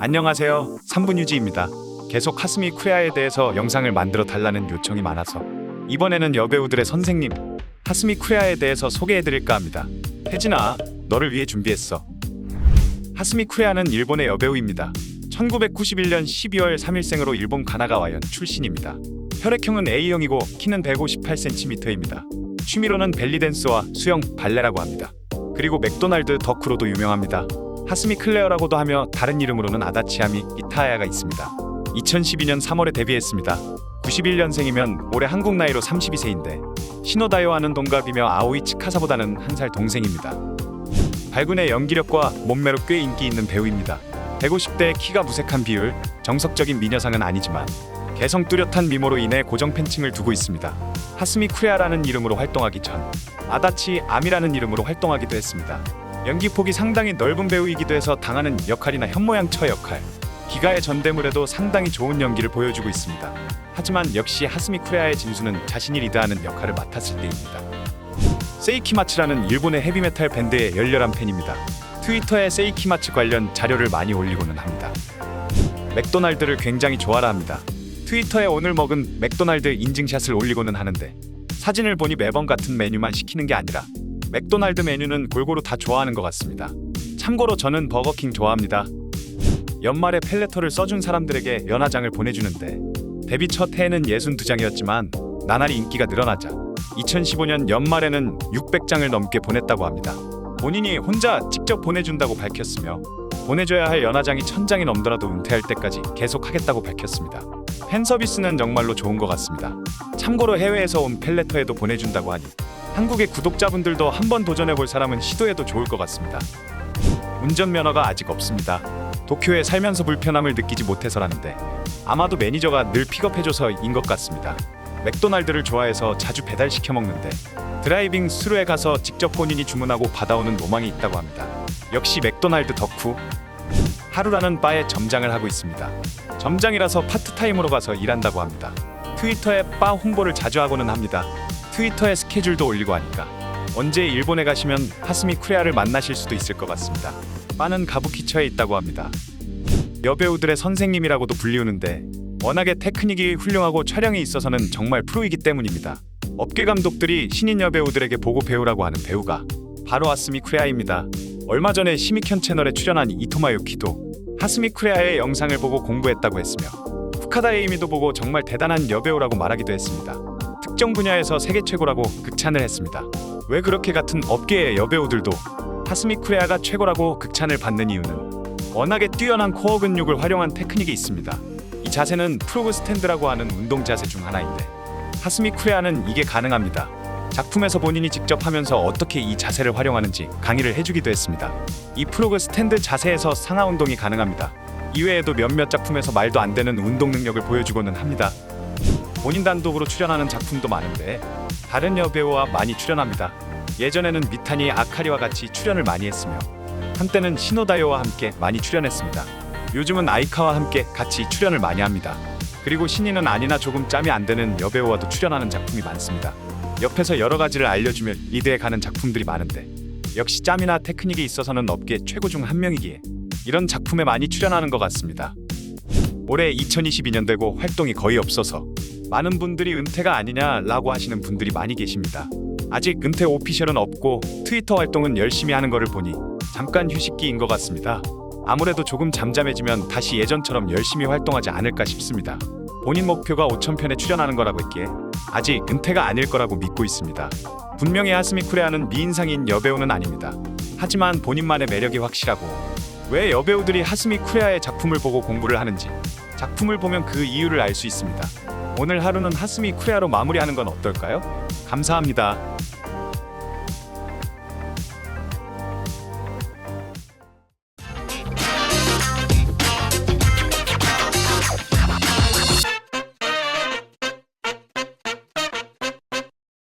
안녕하세요. 3분 유지입니다. 계속 하스미 쿠레아에 대해서 영상을 만들어 달라는 요청이 많아서 이번에는 여배우들의 선생님 하스미 쿠레아에 대해서 소개해드릴까 합니다. 혜진아, 너를 위해 준비했어. 하스미 쿠레아는 일본의 여배우입니다. 1991년 12월 3일생으로 일본 가나가와현 출신입니다. 혈액형은 A형이고 키는 158cm입니다. 취미로는 벨리댄스와 수영, 발레라고 합니다. 그리고 맥도날드 덕후로도 유명합니다. 하스미 클레어라고도 하며 다른 이름으로는 아다치아미 이타야가 있습니다. 2012년 3월에 데뷔했습니다. 91년생이면 올해 한국 나이로 32세인데 시노다요와는 동갑이며 아오이 츠카사보다는 한 살 동생입니다. 발군의 연기력과 몸매로 꽤 인기 있는 배우입니다. 150대 키가 무색한 비율, 정석적인 미녀상은 아니지만 개성 뚜렷한 미모로 인해 고정 팬층을 두고 있습니다. 하스미 쿠레아라는 이름으로 활동하기 전 아다치 아미라는 이름으로 활동하기도 했습니다. 연기 폭이 상당히 넓은 배우이기도 해서 당하는 역할이나 현모양 처 역할, 기가의 전대물에도 상당히 좋은 연기를 보여주고 있습니다. 하지만 역시 하스미 쿠레아의 진수는 자신이 리드하는 역할을 맡았을 때입니다. 세이키마츠라는 일본의 헤비메탈 밴드의 열렬한 팬입니다. 트위터에 세이키마츠 관련 자료를 많이 올리고는 합니다. 맥도날드를 굉장히 좋아라 합니다. 트위터에 오늘 먹은 맥도날드 인증샷을 올리고는 하는데 사진을 보니 매번 같은 메뉴만 시키는 게 아니라 맥도날드 메뉴는 골고루 다 좋아하는 것 같습니다. 참고로 저는 버거킹 좋아합니다. 연말에 펠레터를 써준 사람들에게 연하장을 보내주는데 데뷔 첫 해에는 62장이었지만 나날이 인기가 늘어나자 2015년 연말에는 600장을 넘게 보냈다고 합니다. 본인이 혼자 직접 보내준다고 밝혔으며 보내줘야 할 연하장이 1000장이 넘더라도 은퇴할 때까지 계속 하겠다고 밝혔습니다. 팬 서비스는 정말로 좋은 것 같습니다. 참고로 해외에서 온 펠레터에도 보내준다고 하니 한국의 구독자분들도 한번 도전해볼 사람은 시도해도 좋을 것 같습니다. 운전면허가 아직 없습니다. 도쿄에 살면서 불편함을 느끼지 못해서라는데 아마도 매니저가 늘 픽업해줘서인 것 같습니다. 맥도날드를 좋아해서 자주 배달시켜 먹는데 드라이빙 스루에 가서 직접 본인이 주문하고 받아오는 로망이 있다고 합니다. 역시 맥도날드 덕후. 하루라는 바에 점장을 하고 있습니다. 점장이라서 파트타임으로 가서 일한다고 합니다. 트위터에 바 홍보를 자주 하고는 합니다. 트위터에 스케줄도 올리고 하니까 언제 일본에 가시면 하스미 쿠레아를 만나실 수도 있을 것 같습니다. 바는 가부키처에 있다고 합니다. 여배우들의 선생님이라고도 불리우는데 워낙에 테크닉이 훌륭하고 촬영에 있어서는 정말 프로이기 때문입니다. 업계 감독들이 신인 여배우들에게 보고 배우라고 하는 배우가 바로 하스미 쿠레아입니다. 얼마 전에 시미켄 채널에 출연한 이토마 유키도 하스미 쿠레아의 영상을 보고 공부했다고 했으며 후카다 에이미도 보고 정말 대단한 여배우라고 말하기도 했습니다. 특정 분야에서 세계 최고라고 극찬을 했습니다. 왜 그렇게 같은 업계의 여배우들도 하스미 쿠레아가 최고라고 극찬을 받는 이유는 워낙에 뛰어난 코어 근육을 활용한 테크닉이 있습니다. 이 자세는 프로그 스탠드라고 하는 운동 자세 중 하나인데 하스미 쿠레아는 이게 가능합니다. 작품에서 본인이 직접 하면서 어떻게 이 자세를 활용하는지 강의를 해주기도 했습니다. 이 프로그 스탠드 자세에서 상하 운동이 가능합니다. 이외에도 몇몇 작품에서 말도 안 되는 운동 능력을 보여주고는 합니다. 본인 단독으로 출연하는 작품도 많은데 다른 여배우와 많이 출연합니다. 예전에는 미타니 아카리와 같이 출연을 많이 했으며 한때는 시노다요와 함께 많이 출연했습니다. 요즘은 아이카와 함께 같이 출연을 많이 합니다. 그리고 신인은 아니나 조금 짬이 안 되는 여배우와도 출연하는 작품이 많습니다. 옆에서 여러 가지를 알려주며 리드해 가는 작품들이 많은데 역시 짬이나 테크닉이 있어서는 업계 최고 중 한 명이기에 이런 작품에 많이 출연하는 것 같습니다. 올해 2022년 되고 활동이 거의 없어서 많은 분들이 은퇴가 아니냐라고 하시는 분들이 많이 계십니다. 아직 은퇴 오피셜은 없고 트위터 활동은 열심히 하는 것을 보니 잠깐 휴식기인 것 같습니다. 아무래도 조금 잠잠해지면 다시 예전처럼 열심히 활동하지 않을까 싶습니다. 본인 목표가 5000편에 출연하는 거라고 했기에 아직 은퇴가 아닐 거라고 믿고 있습니다. 분명히 하스미 쿠레아는 미인상인 여배우는 아닙니다. 하지만 본인만의 매력이 확실하고 왜 여배우들이 하스미 쿠레아의 작품을 보고 공부를 하는지 작품을 보면 그 이유를 알 수 있습니다. 오늘 하루는 하스미 쿠레아로 마무리하는 건 어떨까요? 감사합니다.